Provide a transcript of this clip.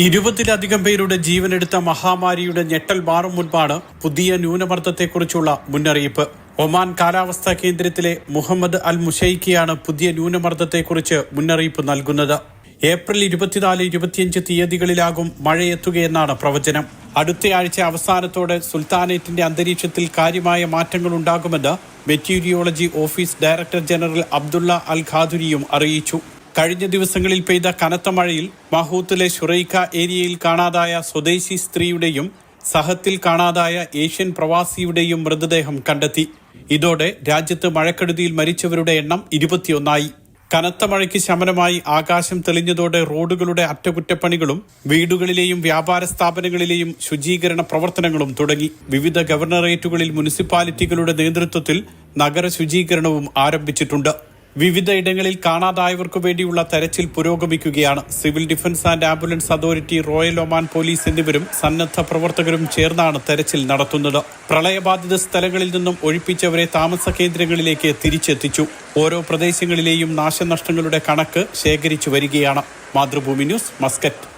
20-ലധികം പേരുടെ ജീവനെടുത്ത മഹാമാരിയുടെ ഞെട്ടൽ മാറും മുൻപാണ് പുതിയ ന്യൂനമർദ്ദത്തെക്കുറിച്ചുള്ള മുന്നറിയിപ്പ്. ഒമാൻ കാലാവസ്ഥാ കേന്ദ്രത്തിലെ മുഹമ്മദ് അൽ മുഷൈക്കിയാണ് പുതിയ ന്യൂനമർദ്ദത്തെക്കുറിച്ച് മുന്നറിയിപ്പ് നൽകുന്നത്. ഏപ്രിൽ 24-25 തീയതികളിലാകും മഴയെത്തുകയെന്നാണ് പ്രവചനം. അടുത്തയാഴ്ച അവസാനത്തോടെ സുൽത്താനേറ്റിന്റെ അന്തരീക്ഷത്തിൽ കാര്യമായ മാറ്റങ്ങളുണ്ടാകുമെന്ന് meteorology office director general Abdullah Al ഖാദുരിയും അറിയിച്ചു. കഴിഞ്ഞ ദിവസങ്ങളിൽ പെയ്ത കനത്ത മഴയിൽ മഹൂത്തിലെ ഷുറൈഖ ഏരിയയിൽ കാണാതായ സ്വദേശി സ്ത്രീയുടെയും സഹത്തിൽ കാണാതായ ഏഷ്യൻ പ്രവാസിയുടെയും മൃതദേഹം കണ്ടെത്തി. ഇതോടെ രാജ്യത്ത് മഴക്കെടുതിയിൽ മരിച്ചവരുടെ എണ്ണം 21ആയി. കനത്ത മഴയ്ക്ക് ശമനമായി ആകാശം തെളിഞ്ഞതോടെ റോഡുകളുടെ അറ്റകുറ്റപ്പണികളും വീടുകളിലെയും വ്യാപാര സ്ഥാപനങ്ങളിലെയും ശുചീകരണ പ്രവർത്തനങ്ങളും തുടങ്ങി. വിവിധ ഗവർണറേറ്റുകളിൽ മുനിസിപ്പാലിറ്റികളുടെ നേതൃത്വത്തിൽ നഗര ശുചീകരണവും ആരംഭിച്ചിട്ടുണ്ട്. വിവിധ ഇടങ്ങളിൽ കാണാതായവർക്കു വേണ്ടിയുള്ള തെരച്ചിൽ പുരോഗമിക്കുകയാണ്. Civil defence and ambulance authority, royal Oman police എന്നിവരും സന്നദ്ധ പ്രവർത്തകരും ചേർന്നാണ് തെരച്ചിൽ നടത്തുന്നത്. പ്രളയബാധിത സ്ഥലങ്ങളിൽ നിന്നും ഒഴിപ്പിച്ചവരെ താമസ കേന്ദ്രങ്ങളിലേക്ക് തിരിച്ചെത്തിച്ചു. ഓരോ പ്രദേശങ്ങളിലെയും നാശനഷ്ടങ്ങളുടെ കണക്ക് ശേഖരിച്ചു വരികയാണ്. Mathrubhumi news, Muscat.